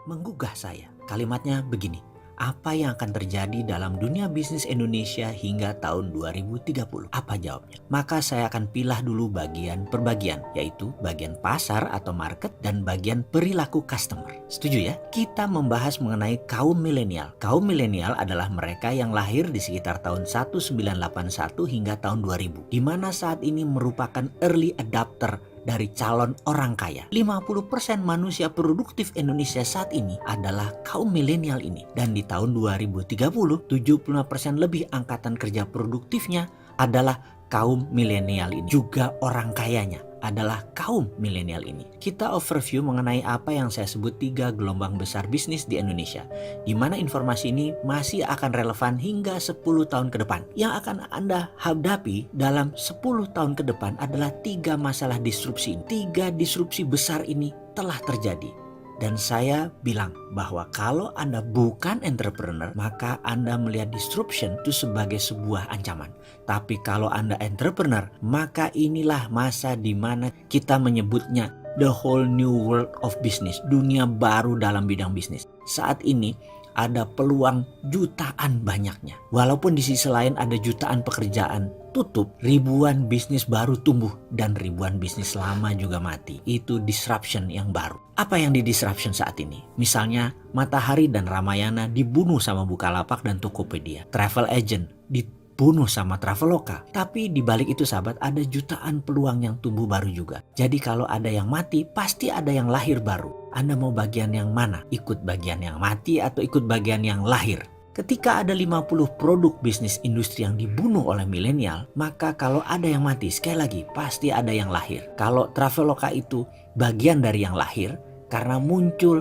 menggugah saya. Kalimatnya begini, apa yang akan terjadi dalam dunia bisnis Indonesia hingga tahun 2030? Apa jawabnya? Maka saya akan pilah dulu bagian per bagian, yaitu bagian pasar atau market dan bagian perilaku customer. Setuju ya? Kita membahas mengenai kaum milenial. Kaum milenial adalah mereka yang lahir di sekitar tahun 1981 hingga tahun 2000, di mana saat ini merupakan early adopter dari calon orang kaya. 50% manusia produktif Indonesia saat ini adalah kaum milenial ini. Dan di tahun 2030, 75% lebih angkatan kerja produktifnya adalah kaum milenial ini. Juga orang kayanya adalah kaum milenial ini. Kita overview mengenai apa yang saya sebut 3 gelombang besar bisnis di Indonesia, di mana informasi ini masih akan relevan hingga 10 tahun ke depan. Yang akan Anda hadapi dalam 10 tahun ke depan adalah 3 masalah disrupsi. 3 disrupsi besar ini telah terjadi. Dan saya bilang bahwa kalau Anda bukan entrepreneur, maka Anda melihat disruption itu sebagai sebuah ancaman. Tapi kalau Anda entrepreneur, maka inilah masa di mana kita menyebutnya the whole new world of business. Dunia baru dalam bidang bisnis. Saat ini ada peluang jutaan banyaknya. Walaupun di sisi lain ada jutaan pekerjaan tutup, ribuan bisnis baru tumbuh dan ribuan bisnis lama juga mati. Itu disruption yang baru. Apa yang di disruption saat ini? Misalnya Matahari dan Ramayana dibunuh sama Bukalapak dan Tokopedia. Travel agent dibunuh sama Traveloka. Tapi di balik itu sahabat, ada jutaan peluang yang tumbuh baru juga. Jadi kalau ada yang mati, pasti ada yang lahir baru. Anda mau bagian yang mana? Ikut bagian yang mati atau ikut bagian yang lahir? Ketika ada 50 produk bisnis industri yang dibunuh oleh milenial, maka kalau ada yang mati, sekali lagi pasti ada yang lahir. Kalau Traveloka itu bagian dari yang lahir karena muncul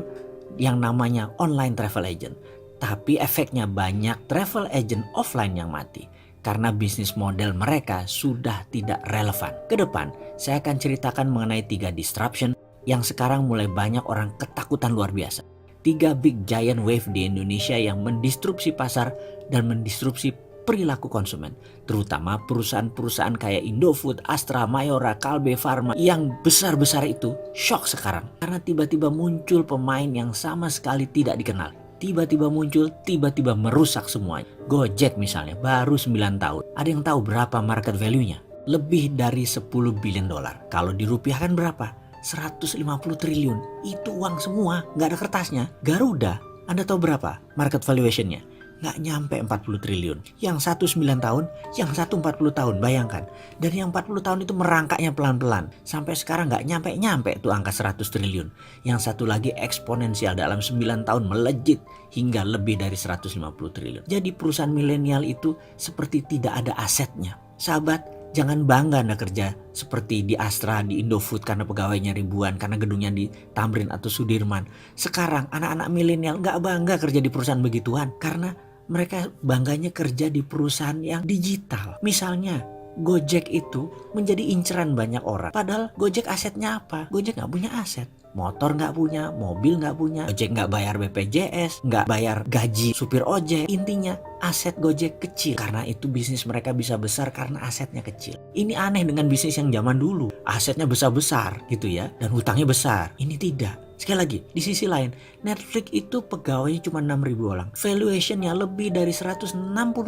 yang namanya online travel agent. Tapi efeknya banyak travel agent offline yang mati karena bisnis model mereka sudah tidak relevan. Kedepan saya akan ceritakan mengenai 3 disruption yang sekarang mulai banyak orang ketakutan luar biasa. 3 big giant wave di Indonesia yang mendisrupsi pasar dan mendisrupsi perilaku konsumen. Terutama perusahaan-perusahaan kayak Indofood, Astra, Mayora, Kalbe Farma yang besar-besar itu shock sekarang. Karena tiba-tiba muncul pemain yang sama sekali tidak dikenal. Tiba-tiba muncul, tiba-tiba merusak semuanya. Gojek misalnya baru 9 tahun. Ada yang tahu berapa market value-nya? Lebih dari 10 billion dolar. Kalau dirupiahkan berapa? 150 triliun. Itu uang semua, nggak ada kertasnya. Garuda, Anda tahu berapa market valuation-nya? Nggak nyampe 40 triliun. Yang satu 9 tahun, yang satu 40 tahun, bayangkan. Dan yang 40 tahun itu merangkaknya pelan-pelan. Sampai sekarang nggak nyampe tuh angka 100 triliun. Yang satu lagi eksponensial dalam 9 tahun melejit hingga lebih dari 150 triliun. Jadi perusahaan milenial itu seperti tidak ada asetnya. Sahabat, jangan bangga Anda kerja seperti di Astra, di Indofood karena pegawainya ribuan, karena gedungnya di Tamrin atau Sudirman. Sekarang anak-anak milenial nggak bangga kerja di perusahaan begituan karena mereka bangganya kerja di perusahaan yang digital. Misalnya Gojek itu menjadi inceran banyak orang. Padahal Gojek asetnya apa? Gojek nggak punya aset. Motor nggak punya, mobil nggak punya, Gojek nggak bayar BPJS, nggak bayar gaji supir ojek. Intinya aset Gojek kecil. Karena itu bisnis mereka bisa besar karena asetnya kecil. Ini aneh dengan bisnis yang zaman dulu. Asetnya besar-besar gitu ya, dan hutangnya besar. Ini tidak. Sekali lagi, di sisi lain, Netflix itu pegawainya cuma 6.000 orang. Valuationnya lebih dari 160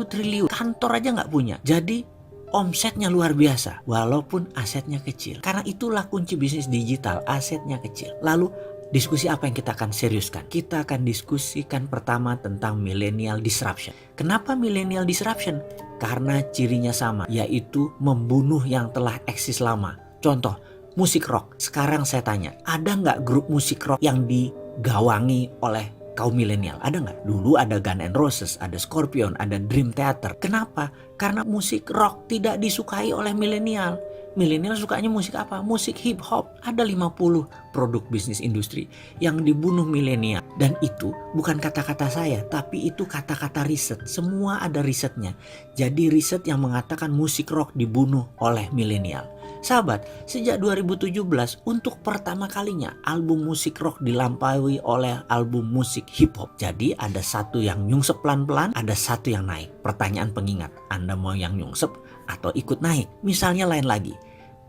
triliun. Kantor aja nggak punya. Jadi omsetnya luar biasa walaupun asetnya kecil. Karena itulah kunci bisnis digital, asetnya kecil. Lalu diskusi apa yang kita akan seriuskan? Kita akan diskusikan pertama tentang millennial disruption. Kenapa millennial disruption? Karena cirinya sama, yaitu membunuh yang telah eksis lama. Contoh, musik rock. Sekarang saya tanya, ada nggak grup musik rock yang digawangi oleh kaum milenial? Ada nggak? Dulu ada Guns N' Roses, ada Scorpion, ada Dream Theater. Kenapa? Karena musik rock tidak disukai oleh milenial. Milenial sukanya musik apa? Musik hip hop. Ada 50 produk bisnis industri yang dibunuh milenial. Dan itu bukan kata-kata saya, tapi itu kata-kata riset. Semua ada risetnya. Jadi riset yang mengatakan musik rock dibunuh oleh milenial. Sahabat, sejak 2017 untuk pertama kalinya album musik rock dilampaui oleh album musik hip hop. Jadi ada satu yang nyungsep pelan-pelan, ada satu yang naik. Pertanyaan pengingat, Anda mau yang nyungsep atau ikut naik? Misalnya lain lagi,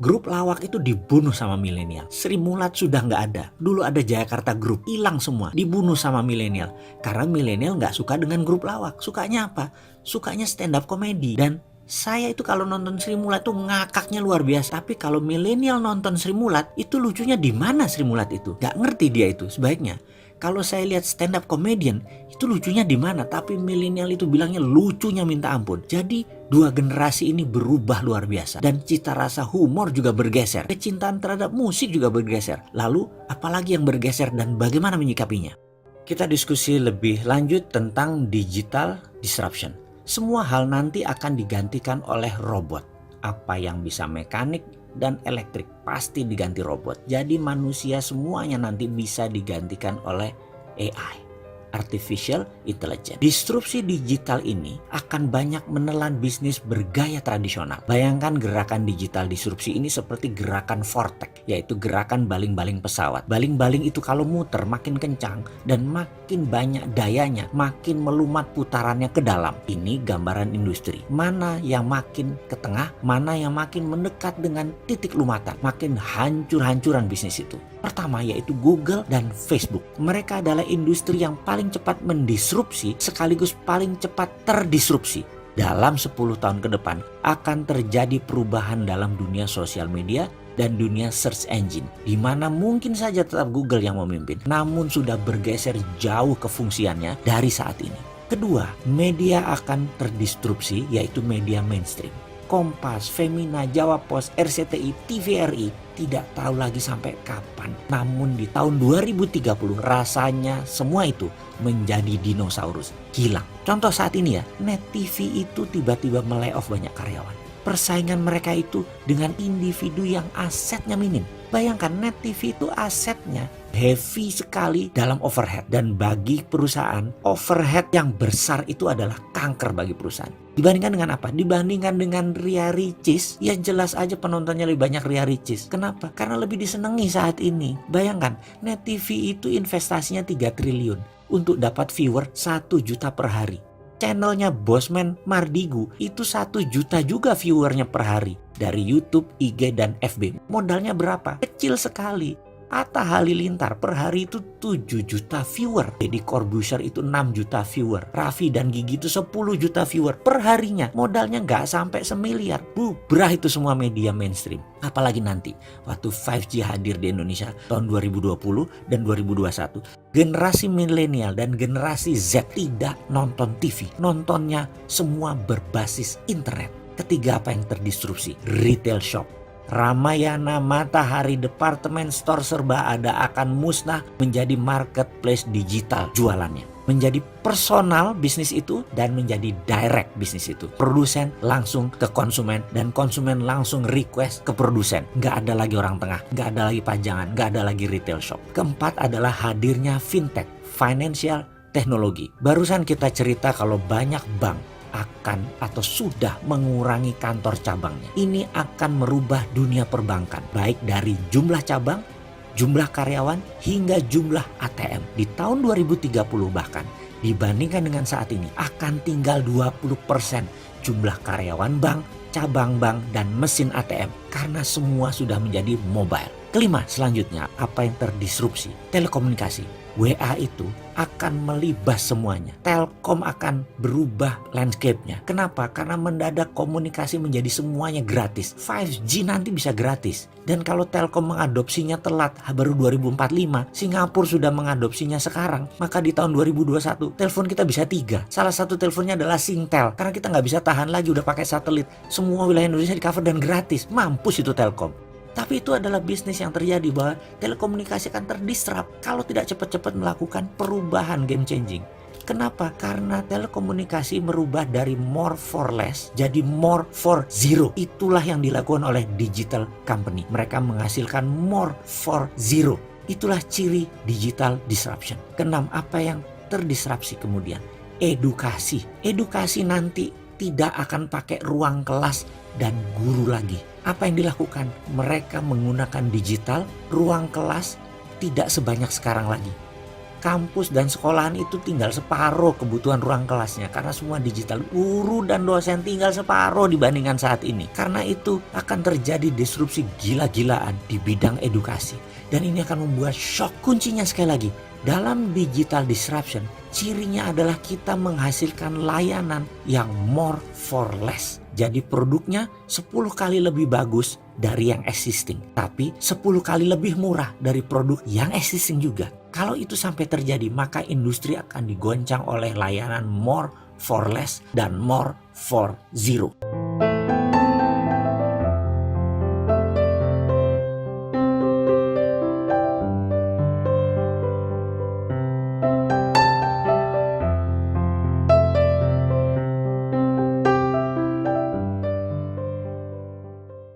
Grup lawak itu dibunuh sama milenial. Sri Mulat sudah nggak ada. Dulu ada Jayakarta Group, hilang semua, dibunuh sama milenial. Karena milenial nggak suka dengan grup lawak. Sukanya apa? Sukanya stand up comedy. Dan saya itu kalau nonton Sri Mulat tuh ngakaknya luar biasa. Tapi kalau milenial nonton Sri Mulat, itu lucunya di mana Sri Mulat itu? Nggak ngerti dia itu sebaiknya. Kalau saya lihat stand up comedian, itu lucunya di mana? Tapi milenial itu bilangnya lucunya minta ampun. Jadi dua generasi ini berubah luar biasa. Dan cita rasa humor juga bergeser. Kecintaan terhadap musik juga bergeser. Lalu apalagi yang bergeser dan bagaimana menyikapinya? Kita diskusi lebih lanjut tentang digital disruption. Semua hal nanti akan digantikan oleh robot. Apa yang bisa mekanik dan elektrik pasti diganti robot. Jadi manusia semuanya nanti bisa digantikan oleh AI, Artificial Intelligence. Disrupsi digital ini akan banyak menelan bisnis bergaya tradisional. Bayangkan gerakan digital disrupsi ini seperti gerakan vortex, yaitu gerakan baling-baling pesawat. Baling-baling itu kalau muter makin kencang dan makin banyak dayanya, makin melumat putarannya ke dalam. Ini gambaran industri. Mana yang makin ke tengah, mana yang makin mendekat dengan titik lumatan, makin hancur-hancuran bisnis itu. Pertama yaitu Google dan Facebook. Mereka adalah industri yang paling cepat mendisrupsi sekaligus paling cepat terdisrupsi. Dalam 10 tahun ke depan akan terjadi perubahan dalam dunia sosial media dan dunia search engine, di mana mungkin saja tetap Google yang memimpin, namun sudah bergeser jauh ke fungsiannya dari saat ini. Kedua, media akan terdisrupsi yaitu media mainstream. Kompas, Femina, Jawa Pos, RCTI, TVRI tidak tahu lagi sampai kapan. Namun di tahun 2030 rasanya semua itu menjadi dinosaurus, hilang. Contoh saat ini ya, Net TV itu tiba-tiba melay-off banyak karyawan. Persaingan mereka itu dengan individu yang asetnya minim. Bayangkan Net TV itu asetnya heavy sekali dalam overhead. Dan bagi perusahaan, overhead yang besar itu adalah kanker bagi perusahaan. Dibandingkan dengan apa? Dibandingkan dengan Ria Ricis, ya jelas aja penontonnya lebih banyak Ria Ricis. Kenapa? Karena lebih disenangi saat ini. Bayangkan, Net TV itu investasinya 3 triliun untuk dapat viewer 1 juta per hari. Channelnya Bosman Mardigu itu 1 juta juga viewernya per hari. Dari YouTube, IG, dan FB. Modalnya berapa? Kecil sekali. Atta Halilintar per hari itu 7 juta viewer. Deddy Corbuzier itu 6 juta viewer. Raffi dan Gigi itu 10 juta viewer per harinya. Modalnya nggak sampai semiliar. Bubrah itu semua media mainstream. Apalagi nanti waktu 5G hadir di Indonesia tahun 2020 dan 2021. Generasi milenial dan generasi Z tidak nonton TV. Nontonnya semua berbasis internet. Ketiga, apa yang terdisrupsi? Retail shop. Ramayana, Matahari, departemen store serba ada akan musnah menjadi marketplace digital jualannya. Menjadi personal bisnis itu dan menjadi direct bisnis itu. Produsen langsung ke konsumen dan konsumen langsung request ke produsen. Nggak ada lagi orang tengah, nggak ada lagi pajangan, nggak ada lagi retail shop. Keempat adalah hadirnya fintech, financial technology. Barusan kita cerita kalau banyak bank akan atau sudah mengurangi kantor cabangnya. Ini akan merubah dunia perbankan, baik dari jumlah cabang, jumlah karyawan, hingga jumlah ATM. Di tahun 2030 bahkan, dibandingkan dengan saat ini, akan tinggal 20% jumlah karyawan bank, cabang bank, dan mesin ATM. Karena semua sudah menjadi mobile. Kelima, selanjutnya, apa yang terdisrupsi? Telekomunikasi. WA itu akan melibas semuanya. Telkom akan berubah landscape-nya. Kenapa? Karena mendadak komunikasi menjadi semuanya gratis. 5G nanti bisa gratis. Dan kalau Telkom mengadopsinya telat, baru 2045, Singapura sudah mengadopsinya sekarang, maka di tahun 2021 telepon kita bisa 3. Salah satu teleponnya adalah Singtel. Karena kita nggak bisa tahan lagi udah pakai satelit. Semua wilayah Indonesia di cover dan gratis. Mampus itu Telkom. Tapi itu adalah bisnis yang terjadi bahwa telekomunikasi akan terdisrupt kalau tidak cepat-cepat melakukan perubahan game changing. Kenapa? Karena telekomunikasi merubah dari more for less jadi more for zero. Itulah yang dilakukan oleh digital company. Mereka menghasilkan more for zero. Itulah ciri digital disruption. Keenam, apa yang terdisrupsi kemudian? Edukasi. Edukasi nanti tidak akan pakai ruang kelas dan guru lagi. Apa yang dilakukan? Mereka menggunakan digital, ruang kelas tidak sebanyak sekarang lagi. kampus dan sekolahan itu tinggal separuh kebutuhan ruang kelasnya karena semua digital. Guru dan dosen tinggal separuh dibandingkan saat ini. Karena itu akan terjadi disrupsi gila-gilaan di bidang edukasi. Dan ini akan membuat shock. Kuncinya sekali lagi, dalam digital disruption, cirinya adalah kita menghasilkan layanan yang more for less. Jadi produknya 10 kali lebih bagus dari yang existing. Tapi 10 kali lebih murah dari produk yang existing juga. Kalau itu sampai terjadi, maka industri akan digoncang oleh layanan more for less dan more for zero.